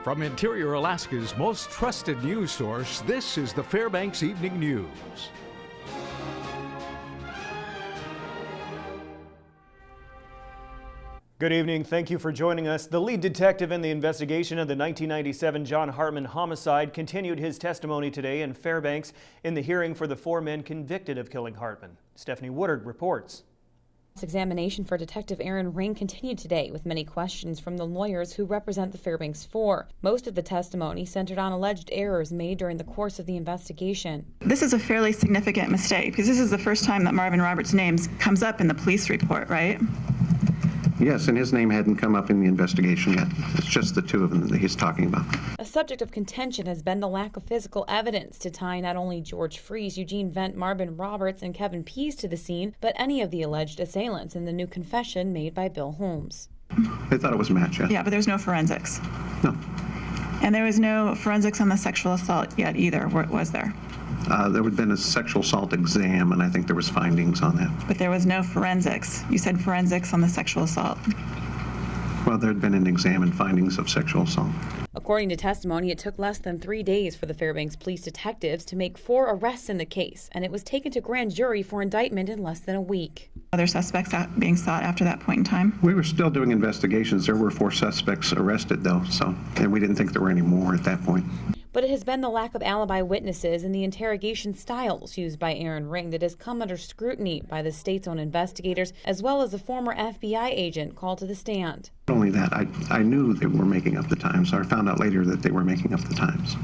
From Interior Alaska's most trusted news source, this is the Fbx Evening News. Good evening. Thank you for joining us. The lead detective in the investigation of the 1997 John Hartman homicide continued his testimony today in Fairbanks in the hearing for the 4 men convicted of killing Hartman. Stephanie Woodard reports. Examination for Detective Aaron Ring continued today with many questions from the lawyers who represent the Fairbanks 4. Most of the testimony centered on alleged errors made during the course of the investigation. This is a fairly significant mistake because this is the first time that Marvin Roberts' name comes up in the police report, right? Yes, and his name hadn't come up in the investigation yet. It's just the 2 of them that he's talking about. A subject of contention has been the lack of physical evidence to tie not only George Freese, Eugene Vent, Marvin Roberts, and Kevin Pease to the scene, but any of the alleged assailants in the new confession made by Bill Holmes. They thought it was a match, yeah. Yeah, but there's no forensics. No. And there was no forensics on the sexual assault yet either, was there? There would have been a sexual assault exam, and I think there was findings on that. But there was no forensics. You said forensics on the sexual assault. Well, there had been an exam and findings of sexual assault. According to testimony, it took less than 3 days for the Fairbanks police detectives to make 4 arrests in the case, and it was taken to grand jury for indictment in less than a week. Other suspects being sought after that point in time? We were still doing investigations. There were 4 suspects arrested, though, and we didn't think there were any more at that point. But it has been the lack of alibi witnesses and the interrogation styles used by Aaron Ring that has come under scrutiny by the state's own investigators, as well as a former FBI agent called to the stand. Not only that, I knew they were making up the times. I found out later that they were making up the times.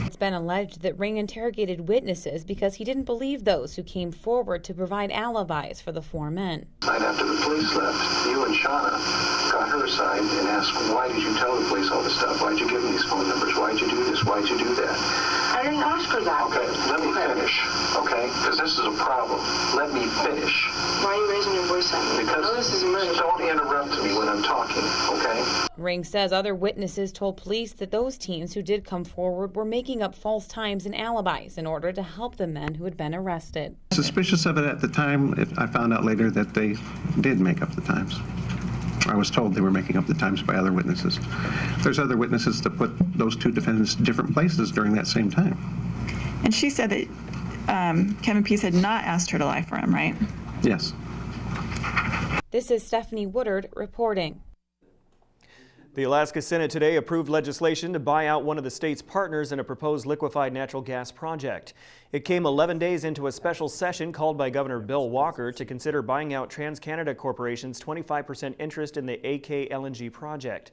It's been alleged that Ring interrogated witnesses because he didn't believe those who came forward to provide alibis for the 4 men. Right after the police left, you and Shauna got her aside and asked, why did you tell the police all this stuff? Why did you give them these phone numbers? Why did you do this? Why did you do that? I didn't ask for that. Okay, let me finish, okay? Because this is a problem. Let me finish. Why are you raising your voice at me? Because this is murder. Don't interrupt me when I'm talking, okay? Ring says other witnesses told police that those teens who did come forward were making up false times and alibis in order to help the men who had been arrested. Suspicious of it at the time, I found out later that they did make up the times. I was told they were making up the times by other witnesses. There's other witnesses that put those 2 defendants in different places during that same time. And she said that Kevin Pease had not asked her to lie for him, right? Yes. This is Stephanie Woodard reporting. The Alaska Senate today approved legislation to buy out one of the state's partners in a proposed liquefied natural gas project. It came 11 days into a special session called by Governor Bill Walker to consider buying out TransCanada Corporation's 25% interest in the AK LNG project.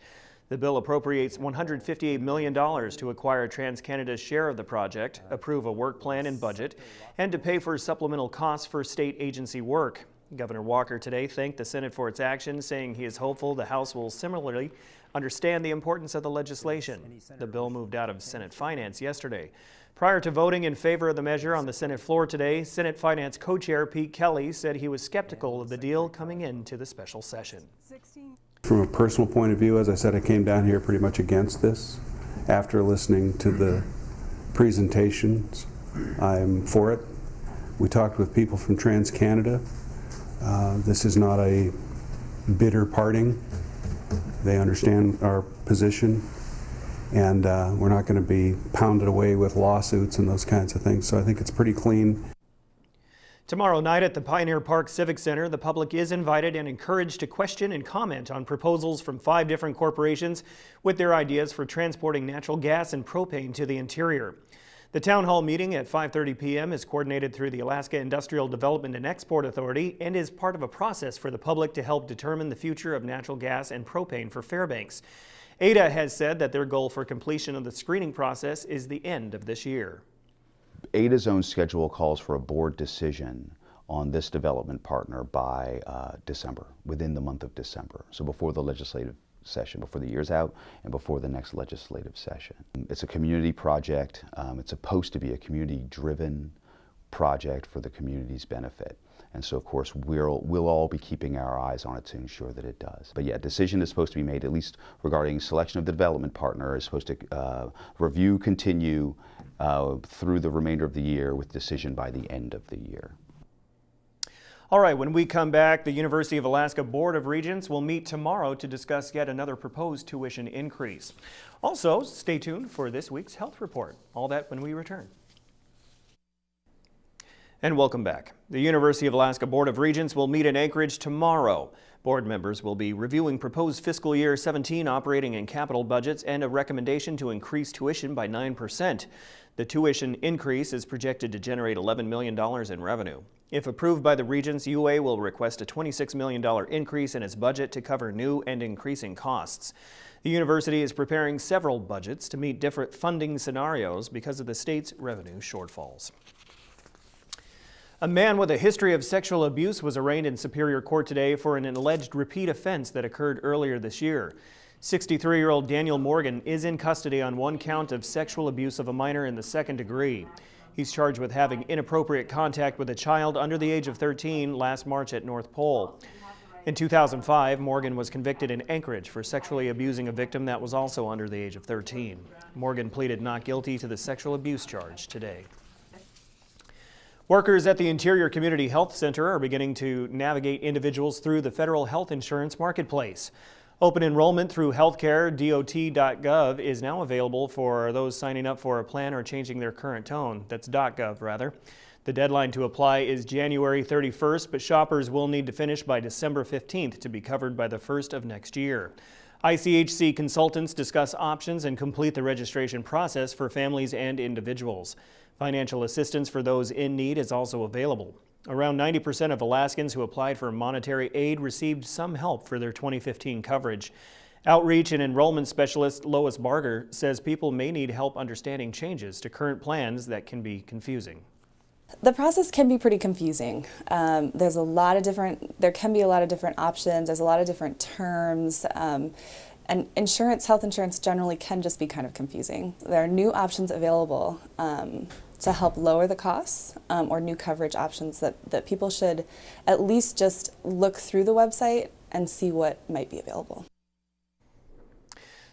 The bill appropriates $158 million to acquire TransCanada's share of the project, approve a work plan and budget, and to pay for supplemental costs for state agency work. Governor Walker today thanked the Senate for its action, saying he is hopeful the House will similarly understand the importance of the legislation. The bill moved out of Senate Finance yesterday. Prior to voting in favor of the measure on the Senate floor today, Senate Finance co-chair Pete Kelly said he was skeptical of the deal coming into the special session. From a personal point of view, as I said, I came down here pretty much against this. After listening to the presentations, I'm for it. We talked with people from TransCanada. This is not a bitter parting. They understand our position, and we're not going to be pounded away with lawsuits and those kinds of things. So I think it's pretty clean. Tomorrow night at the Pioneer Park Civic Center, the public is invited and encouraged to question and comment on proposals from 5 different corporations with their ideas for transporting natural gas and propane to the interior. The town hall meeting at 5:30 p.m. is coordinated through the Alaska Industrial Development and Export Authority and is part of a process for the public to help determine the future of natural gas and propane for Fairbanks. ADA has said that their goal for completion of the screening process is the end of this year. ADA's own schedule calls for a board decision on this development partner by December, within the month of December, so before the legislative session, before the year's out and before the next legislative session. It's a community project. It's supposed to be a community-driven project for the community's benefit. And so, of course, we'll all be keeping our eyes on it to ensure that it does. But yeah, a decision is supposed to be made, at least regarding selection of the development partner, is supposed to review continue through the remainder of the year with decision by the end of the year. All right, when we come back, the University of Alaska Board of Regents will meet tomorrow to discuss yet another proposed tuition increase. Also, stay tuned for this week's health report. All that when we return. And welcome back. The University of Alaska Board of Regents will meet in Anchorage tomorrow. Board members will be reviewing proposed fiscal year 17 operating and capital budgets and a recommendation to increase tuition by 9%. The tuition increase is projected to generate $11 million in revenue. If approved by the Regents, UA will request a $26 million increase in its budget to cover new and increasing costs. The university is preparing several budgets to meet different funding scenarios because of the state's revenue shortfalls. A man with a history of sexual abuse was arraigned in Superior Court today for an alleged repeat offense that occurred earlier this year. 63-year-old Daniel Morgan is in custody on one count of sexual abuse of a minor in the second degree. He's charged with having inappropriate contact with a child under the age of 13 last March at North Pole. In 2005, Morgan was convicted in Anchorage for sexually abusing a victim that was also under the age of 13. Morgan pleaded not guilty to the sexual abuse charge today. Workers at the Interior Community Health Center are beginning to navigate individuals through the federal health insurance marketplace. Open enrollment through healthcare.dot.gov is now available for those signing up for a plan or changing their current tone. That's .gov rather. The deadline to apply is January 31st, but shoppers will need to finish by December 15th to be covered by the 1st of next year. ICHC consultants discuss options and complete the registration process for families and individuals. Financial assistance for those in need is also available. Around 90% of Alaskans who applied for monetary aid received some help for their 2015 coverage. Outreach and enrollment specialist Lois Barger says people may need help understanding changes to current plans that can be confusing. The process can be pretty confusing. There can be a lot of different options. There's a lot of different terms. And health insurance generally can just be kind of confusing. There are new options available to help lower the costs or new coverage options that people should at least just look through the website and see what might be available.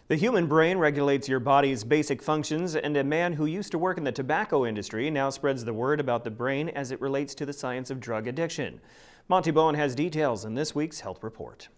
The human brain regulates your body's basic functions, and a man who used to work in the tobacco industry now spreads the word about the brain as it relates to the science of drug addiction. Monty Bowen has details in this week's health report.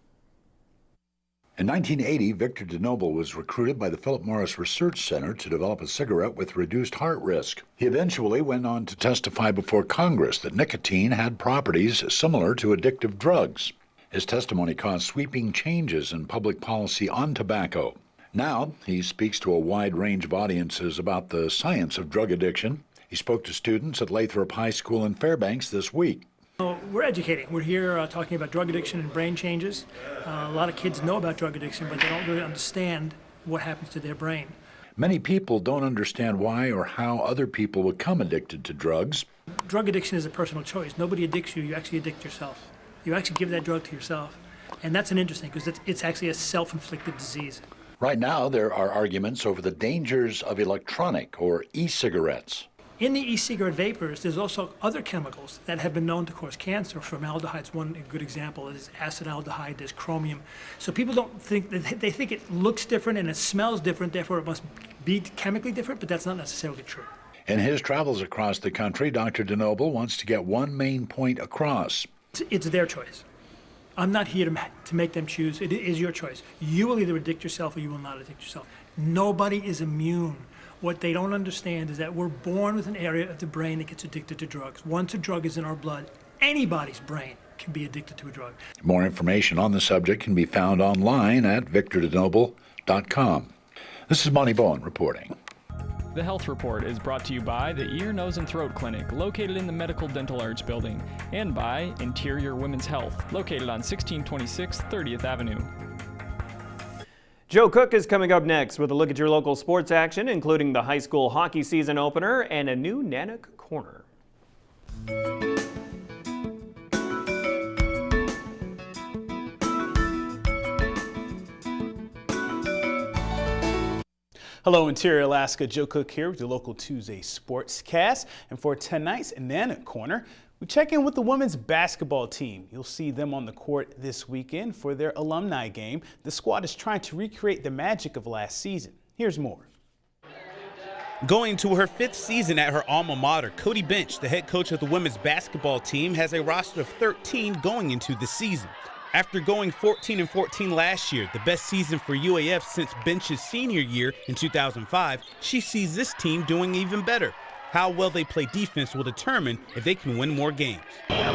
In 1980, Victor DeNoble was recruited by the Philip Morris Research Center to develop a cigarette with reduced heart risk. He eventually went on to testify before Congress that nicotine had properties similar to addictive drugs. His testimony caused sweeping changes in public policy on tobacco. Now, he speaks to a wide range of audiences about the science of drug addiction. He spoke to students at Lathrop High School in Fairbanks this week. We're educating. We're here talking about drug addiction and brain changes. A lot of kids know about drug addiction, but they don't really understand what happens to their brain. Many people don't understand why or how other people become addicted to drugs. Drug addiction is a personal choice. Nobody addicts you. You actually addict yourself. You actually give that drug to yourself. And that's interesting because it's actually a self-inflicted disease. Right now, there are arguments over the dangers of electronic or e-cigarettes. In the e-cigarette vapors, there's also other chemicals that have been known to cause cancer. Formaldehyde's one good example. There's acetaldehyde, there's chromium. So people don't think, they think it looks different and it smells different, therefore it must be chemically different, but that's not necessarily true. In his travels across the country, Dr. DeNoble wants to get one main point across. It's their choice. I'm not here to make them choose. It is your choice. You will either addict yourself or you will not addict yourself. Nobody is immune. What they don't understand is that we're born with an area of the brain that gets addicted to drugs. Once a drug is in our blood, anybody's brain can be addicted to a drug. More information on the subject can be found online at victordenobel.com. This is Monty Bowen reporting. The Health Report is brought to you by the Ear, Nose, and Throat Clinic, located in the Medical Dental Arts Building, and by Interior Women's Health, located on 1626 30th Avenue. Joe Cook is coming up next with a look at your local sports action, including the high school hockey season opener and a new Nanook Corner. Hello, Interior Alaska. Joe Cook here with your local Tuesday Sportscast. And for tonight's Nanook Corner, we check in with the women's basketball team. You'll see them on the court this weekend for their alumni game. The squad is trying to recreate the magic of last season. Here's more. Going into her 5th season at her alma mater, Cody Bench, the head coach of the women's basketball team, has a roster of 13 going into the season. After going 14-14 last year, the best season for UAF since Bench's senior year in 2005, she sees this team doing even better. How well they play defense will determine if they can win more games.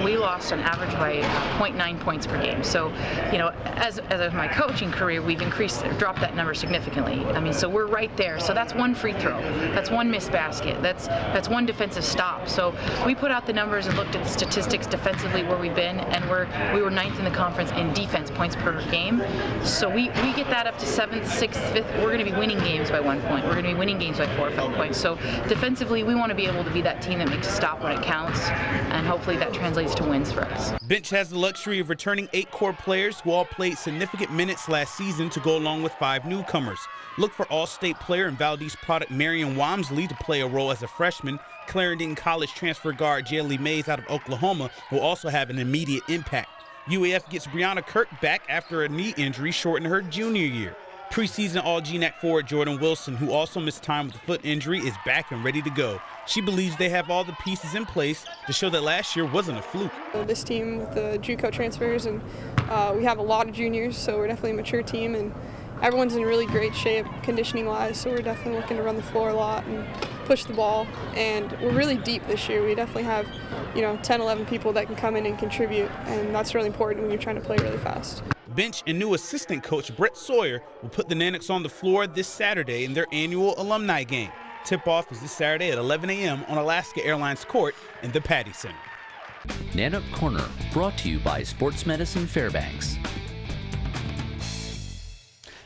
We lost on average by 0.9 points per game. So, as of my coaching career, we've dropped that number significantly. I mean, so we're right there. So that's one free throw. That's one missed basket. That's one defensive stop. So we put out the numbers and looked at the statistics defensively where we've been, and we were 9th in the conference in defense points per game. So we get that up to 7th, 6th, 5th. We're going to be winning games by 1 point. We're going to be winning games by 4 or 5 points. So defensively, we want to be able to be that team that makes a stop when it counts, and hopefully that translates to wins for us. Bench has the luxury of returning 8 core players who all played significant minutes last season to go along with 5 newcomers. Look for All-State player and Valdez product Marion Wamsley to play a role as a freshman. Clarendon College transfer guard Jaylee Mays out of Oklahoma will also have an immediate impact. UAF gets Brianna Kirk back after a knee injury shortened her junior year. Preseason All-GNAC forward Jordan Wilson, who also missed time with a foot injury, is back and ready to go. She believes they have all the pieces in place to show that last year wasn't a fluke. This team with the JUCO transfers, and we have a lot of juniors, so we're definitely a mature team, and everyone's in really great shape conditioning-wise, so we're definitely looking to run the floor a lot and push the ball. And we're really deep this year. We definitely have 10, 11 people that can come in and contribute, and that's really important when you're trying to play really fast. Bench and new assistant coach Brett Sawyer will put the Nanoks on the floor this Saturday in their annual alumni game. Tip-off is this Saturday at 11 a.m. on Alaska Airlines Court in the Patty Center. Nanook Corner, brought to you by Sports Medicine Fairbanks.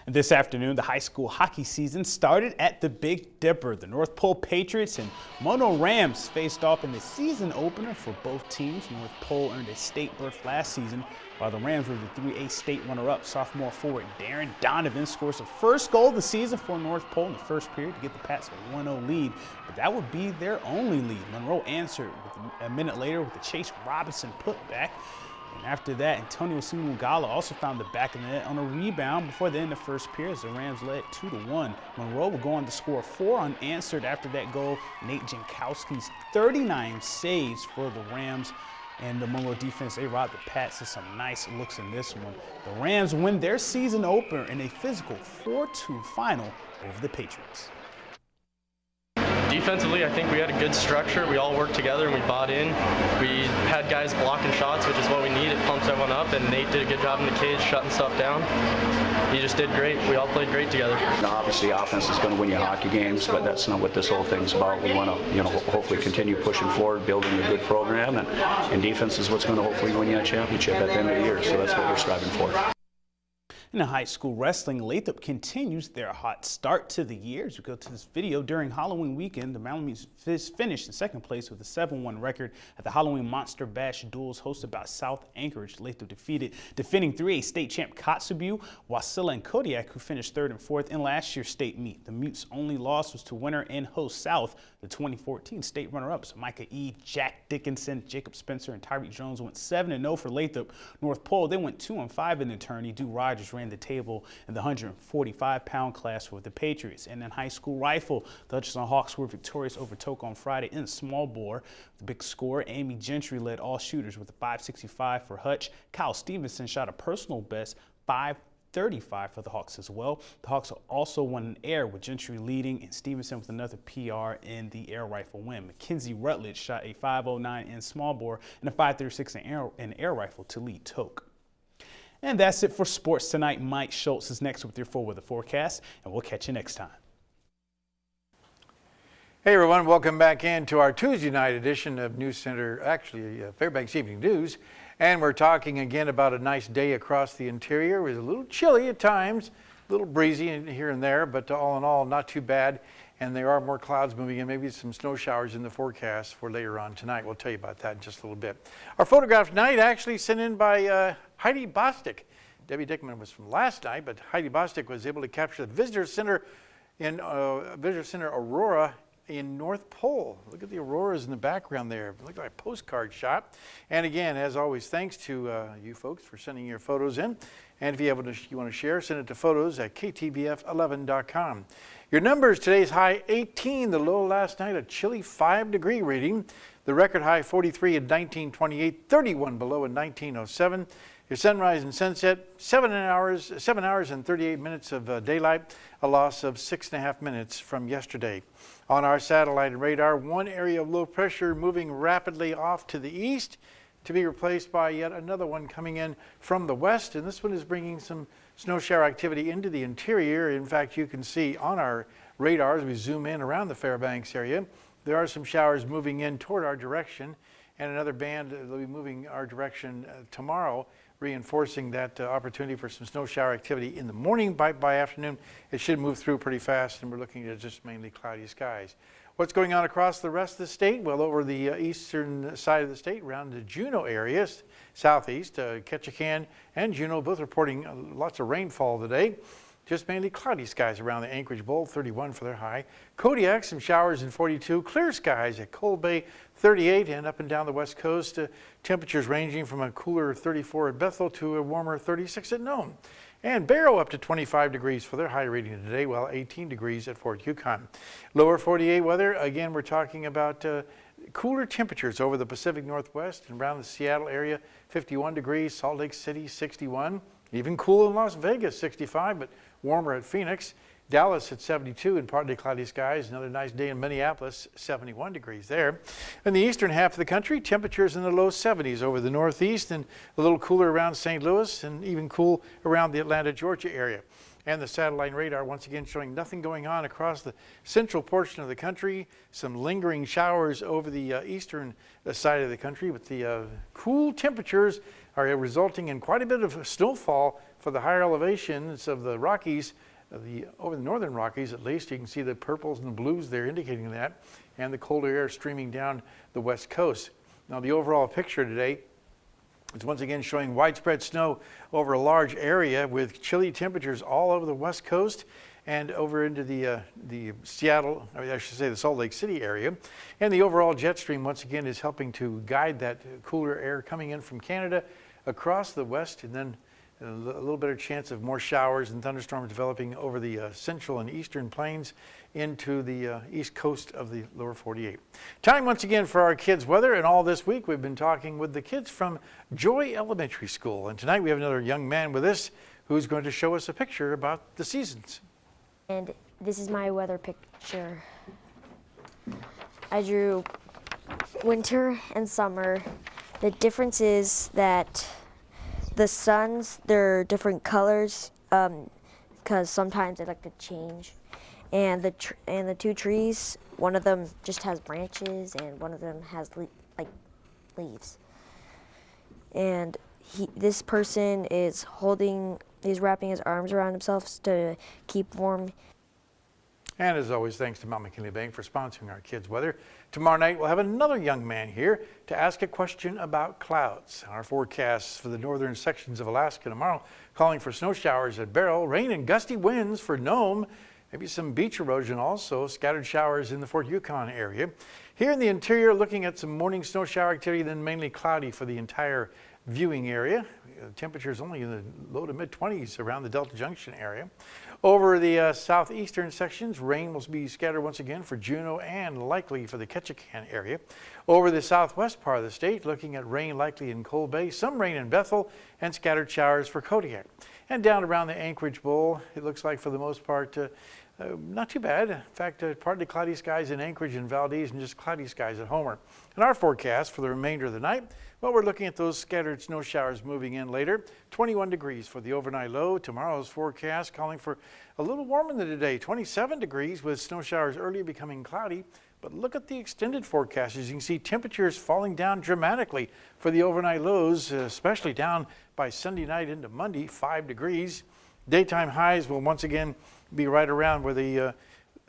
And this afternoon, the high school hockey season started at the Big Dipper. The North Pole Patriots and Mono Rams faced off in the season opener for both teams. North Pole earned a state berth last season, while the Rams were the 3A state runner-up. Sophomore forward Darren Donovan scores the first goal of the season for North Pole in the first period to get the Pats a 1-0 lead. But that would be their only lead. Monroe answered a minute later with the Chase Robinson putback. And after that, Antonio Simugala also found the back of the net on a rebound before the end of the first period as the Rams led 2-1. Monroe will go on to score 4 unanswered after that goal. Nate Jankowski's 39 saves for the Rams. And the Monroe defense, they robbed the Pats to some nice looks in this one. The Rams win their season opener in a physical 4-2 final over the Patriots. Defensively, I think we had a good structure. We all worked together and we bought in. We had guys blocking shots, which is what we need. It pumps everyone up, and Nate did a good job in the cage shutting stuff down. He just did great. We all played great together. Now, obviously, offense is going to win you hockey games, but that's not what this whole thing's about. We want to, hopefully continue pushing forward, building a good program, and defense is what's going to hopefully win you a championship at the end of the year. So that's what we're striving for. In the high school wrestling, Lathrop continues their hot start to the year. As we go to this video, during Halloween weekend, the Malamutes finished in second place with a 7-1 record at the Halloween Monster Bash duels hosted by South Anchorage. Lathrop defending 3A state champ Kotzebue, Wasilla and Kodiak, who finished 3rd and 4th in last year's state meet. The Mutes' only loss was to winner and host South, the 2014 state runner-ups. Micah E., Jack Dickinson, Jacob Spencer, and Tyreek Jones went 7-0 for Lathrop. North Pole, they went 2-5 in the tourney. Duke Rogers ran the table in the 145-pound class for the Patriots. And in high school rifle, the Hutchinson Hawks were victorious over Tok on Friday in small bore. The big score, Amy Gentry led all shooters with a 565 for Hutch. Kyle Stevenson shot a personal best 535 for the Hawks as well. The Hawks also won an air with Gentry leading and Stevenson with another PR in the air rifle win. Mackenzie Rutledge shot a 509 in small bore and a 536 in air rifle to lead Tok. And that's it for sports tonight. Mike Schultz is next with your 4-weather forecast, and we'll catch you next time. Hey everyone, welcome back into our Tuesday night edition of News Center, Fbx Evening News. And we're talking again about a nice day across the interior. It was a little chilly at times, a little breezy here and there, but all in all, not too bad. And there are more clouds moving in, maybe some snow showers in the forecast for later on tonight. We'll tell you about that in just a little bit. Our photograph tonight actually sent in by Heidi Bostic. Debbie Dickman was from last night, but Heidi Bostic was able to capture the visitor center in Aurora in North Pole. Look at the auroras in the background there. Look like a postcard shot. And again, as always, thanks to you folks for sending your photos in. And if you want to share, send it to photos@ktbf11.com. Your numbers: today's high 18, the low last night a chilly 5-degree reading. The record high 43 in 1928, 31 below in 1907. Your sunrise and sunset, 7 hours and 38 minutes of daylight, a loss of 6.5 minutes from yesterday. On our satellite and radar, one area of low pressure moving rapidly off to the east to be replaced by yet another one coming in from the west. And this one is bringing some snow shower activity into the interior. In fact, you can see on our radar as we zoom in around the Fairbanks area, there are some showers moving in toward our direction, and another band will be moving our direction tomorrow, reinforcing that opportunity for some snow shower activity in the morning. By afternoon, it should move through pretty fast, and we're looking at just mainly cloudy skies. What's going on across the rest of the state? Well, over the eastern side of the state, around the Juneau area, southeast, Ketchikan and Juneau, both reporting lots of rainfall today. Just mainly cloudy skies around the Anchorage Bowl, 31 for their high. Kodiak, some showers in 42. Clear skies at Cold Bay, 38. And up and down the west coast, temperatures ranging from a cooler 34 at Bethel to a warmer 36 at Nome. And Barrow up to 25 degrees for their high reading today, while 18 degrees at Fort Yukon. Lower 48 weather, again, we're talking about cooler temperatures over the Pacific Northwest and around the Seattle area, 51 degrees, Salt Lake City, 61. Even cool in Las Vegas, 65, but warmer at Phoenix. Dallas at 72 and partly cloudy skies. Another nice day in Minneapolis, 71 degrees there. In the eastern half of the country, temperatures in the low 70s over the northeast and a little cooler around St. Louis and even cool around the Atlanta, Georgia area. And the satellite radar once again showing nothing going on across the central portion of the country. Some lingering showers over the eastern side of the country, but the cool temperatures are resulting in quite a bit of snowfall for the higher elevations of the Rockies, over the northern Rockies at least. You can see the purples and the blues there indicating that, and the colder air streaming down the west coast. Now the overall picture today is once again showing widespread snow over a large area with chilly temperatures all over the west coast and over into the Seattle, I should say the Salt Lake City area. And the overall jet stream once again is helping to guide that cooler air coming in from Canada across the west, and then a little better chance of more showers and thunderstorms developing over the central and eastern plains into the east coast of the lower 48. Time once again for our kids' weather, and all this week we've been talking with the kids from Joy Elementary School. And tonight we have another young man with us who's going to show us a picture about the seasons. And this is my weather picture. I drew winter and summer. The difference is that the suns, they're different colors because sometimes they like to change. And the two trees, one of them just has branches and one of them has leaves. And this person is wrapping his arms around himself to keep warm. And as always, thanks to Mount McKinley Bank for sponsoring our kids' weather. Tomorrow night, we'll have another young man here to ask a question about clouds. Our forecasts for the northern sections of Alaska tomorrow, calling for snow showers at Barrow, rain and gusty winds for Nome, maybe some beach erosion also, scattered showers in the Fort Yukon area. Here in the interior, looking at some morning snow shower activity, then mainly cloudy for the entire viewing area. Temperatures only in the low to mid 20s around the Delta Junction area. Over the southeastern sections, rain will be scattered once again for Juneau and likely for the Ketchikan area. Over the southwest part of the state, looking at rain likely in Cold Bay, some rain in Bethel, and scattered showers for Kodiak. And down around the Anchorage Bowl, it looks like for the most part, not too bad. In fact, partly cloudy skies in Anchorage and Valdez and just cloudy skies at Homer. And our forecast for the remainder of the night, well, we're looking at those scattered snow showers moving in later. 21 degrees for the overnight low. Tomorrow's forecast calling for a little warmer than today. 27 degrees with snow showers early becoming cloudy. But look at the extended forecast. As you can see, temperatures falling down dramatically for the overnight lows, especially down by Sunday night into Monday, 5 degrees. Daytime highs will once again be right around where the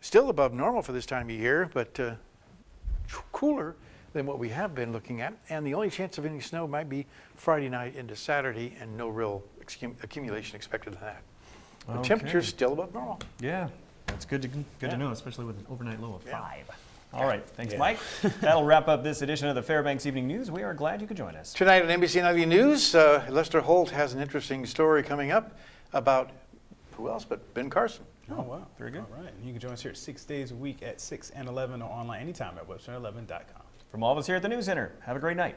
still above normal for this time of year, but cooler than what we have been looking at. And the only chance of any snow might be Friday night into Saturday, and no real accumulation expected of that. The temperature's still above normal. Yeah. That's good to know, especially with an overnight low of 5. All right, thanks, Yeah. Mike. That'll wrap up this edition of the Fairbanks Evening News. We are glad you could join us. Tonight on NBC Nightly News, Lester Holt has an interesting story coming up about who else but Ben Carson. Oh, wow. Very good. All right. You can join us here 6 days a week at 6 and 11 or online anytime at webster11.com. From all of us here at the News Center, have a great night.